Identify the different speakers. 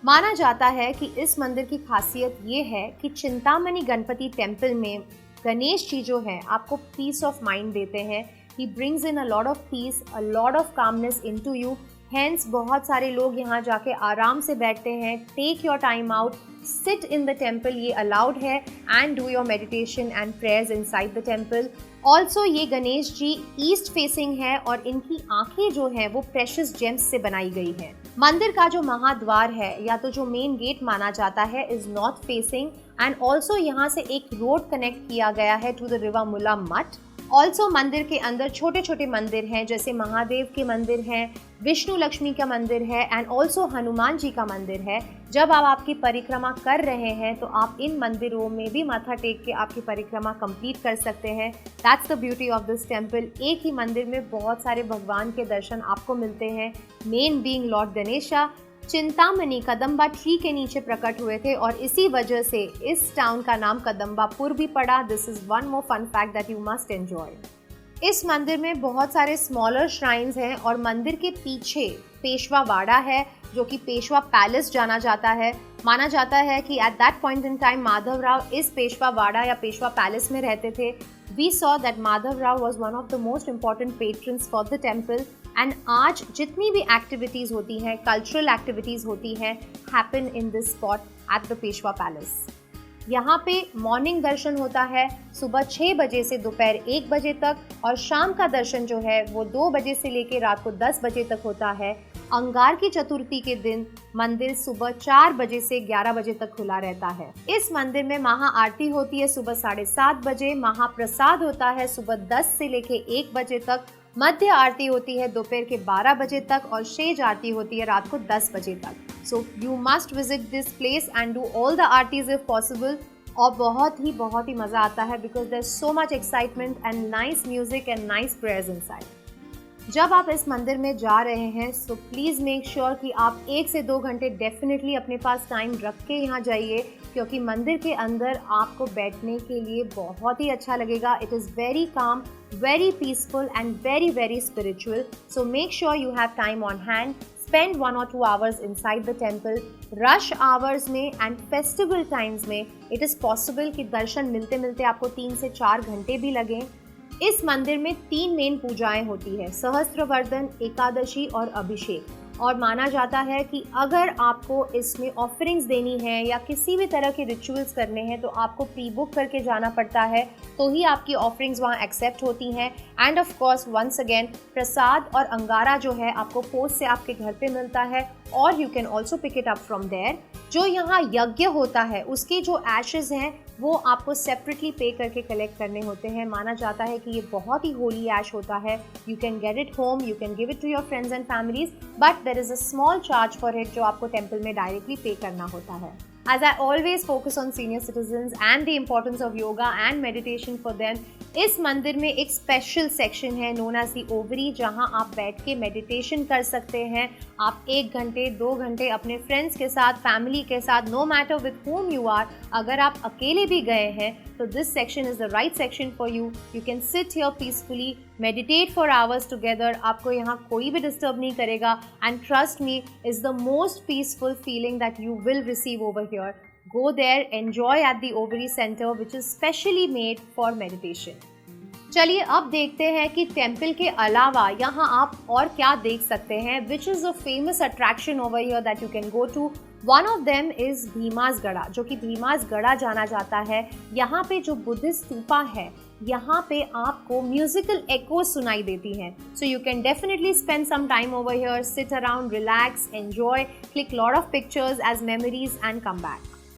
Speaker 1: माना जाता है कि इस मंदिर की खासियत ये है कि चिंतामणि गणपति टेम्पल में गणेश जी जो है आपको पीस ऑफ माइंड देते हैं। He brings in a lot of peace, a lot of calmness into you. Hence बहुत सारे लोग यहाँ जाके आराम से बैठते हैं। Take your time out, sit in the temple, ये अलाउड है, and do your meditation and prayers inside the temple. Also ये गणेश जी ईस्ट फेसिंग है और इनकी आंखें जो है वो प्रेशियस जेम्स से बनाई गई है। मंदिर का जो महाद्वार है या तो जो मेन गेट माना जाता है is north facing, and also यहाँ से एक रोड कनेक्ट किया गया है टू द रिवर मुला मठ। ऑल्सो मंदिर के अंदर छोटे छोटे मंदिर हैं, जैसे महादेव के मंदिर हैं, विष्णु लक्ष्मी का मंदिर है, एंड ऑल्सो हनुमान जी का मंदिर है। जब आप आपकी परिक्रमा कर रहे हैं तो आप इन मंदिरों में भी माथा टेक के आपकी परिक्रमा कंप्लीट कर सकते हैं। That's the beauty of this temple. एक ही मंदिर में बहुत सारे भगवान के दर्शन आपको मिलते हैं, main being Lord Ganesha. Chintamani Kadamba tree के नीचे प्रकट हुए थे और इसी वजह से इस टाउन का नाम कदम्बापुर भी पड़ा। This is one more fun fact that you must enjoy. इस मंदिर में बहुत सारे स्मॉलर श्राइन्स हैं और मंदिर के पीछे पेशवा वाड़ा है जो कि पेशवा पैलेस जाना जाता है। माना जाता है कि at that point in time Madhav Rao इस पेशवा वाड़ा या पेशवा पैलेस में रहते थे। We saw that Madhav Rao was one of the most important patrons for the temple. And आज जितनी भी एक्टिविटीज़ होती हैं, कल्चरल एक्टिविटीज़ होती हैं, happen in this spot at the Peshwa palace. यहाँ पे मॉर्निंग दर्शन होता है सुबह 6 बजे से दोपहर 1 बजे तक, और शाम का दर्शन जो है वो 2 बजे से लेकर रात को 10 बजे तक होता है। अंगार की चतुर्थी के दिन मंदिर सुबह 4 बजे से 11 बजे तक खुला रहता है। इस मंदिर में महा आरती होती है सुबह 7:30 बजे, महाप्रसाद होता है सुबह 10 से लेकर 1 बजे तक, मध्य आरती होती है दोपहर के 12 बजे तक, और शेष आरती होती है रात को 10 बजे तक। So you must visit this place and do all the aartis if possible. और बहुत ही मज़ा आता है because there is so much excitement and nice music and nice prayers inside. जब आप इस मंदिर में जा रहे हैं सो प्लीज़ मेक श्योर कि आप 1 से 2 घंटे डेफिनेटली अपने पास टाइम रख के यहाँ जाइए, क्योंकि मंदिर के अंदर आपको बैठने के लिए बहुत ही अच्छा लगेगा। It is very calm, very peaceful and very spiritual. So make sure you have time on hand. Spend 1 or 2 hours inside the temple. Rush hours में and festival times में it is possible कि दर्शन मिलते मिलते आपको 3 से 4 घंटे भी लगें। इस मंदिर में 3 मेन पूजाएं होती है, सहस्त्रवर्धन, एकादशी और अभिषेक। और माना जाता है कि अगर आपको इसमें ऑफरिंग्स देनी है या किसी भी तरह के रिचुअल्स करने हैं तो आपको प्री बुक करके जाना पड़ता है, तो ही आपकी ऑफरिंग्स वहाँ एक्सेप्ट होती हैं। And of course once again prasad और अंगारा जो है आपको पोस्ट से आपके घर पे मिलता है, और you can also pick it up from there. जो यहाँ यज्ञ होता है उसके जो एशेज हैं वो आपको सेपरेटली पे करके कलेक्ट करने होते हैं। माना जाता है कि ये बहुत ही होली ऐश होता है। You can get it home, you can give it to your friends and families, but there is a small charge for it जो आपको टेम्पल में डायरेक्टली पे करना होता है। As I always focus on senior citizens and the importance of yoga and meditation for them, इस मंदिर में एक स्पेशल सेक्शन है नोन एज दी ओवरी, जहां आप बैठ के मेडिटेशन कर सकते हैं। आप 1 घंटे 2 घंटे अपने फ्रेंड्स के साथ, फैमिली के साथ, no matter with whom you are, अगर आप अकेले भी गए हैं तो this section is the right section for you. You can sit here peacefully, meditate for hours together. आपको यहाँ कोई भी डिस्टर्ब नहीं करेगा, and trust me, is the most peaceful feeling that you will receive over here. Go there, enjoy at the Ovary Center, which is specially made for meditation. चलिए अब देखते हैं कि टेम्पल के अलावा यहाँ आप और क्या देख सकते हैं, which is a famous attraction over here that you can go to. One of them is Bhima's Gadha, जो कि भीमास गढ़ा जाना जाता है। यहाँ पे जो बुद्धिस्ट स्तूपा है, यहाँ पे आपको म्यूजिकल एको सुनाई देती हैं। So you can definitely spend some time over here, sit around, relax, enjoy, click lot of pictures as memories and come back.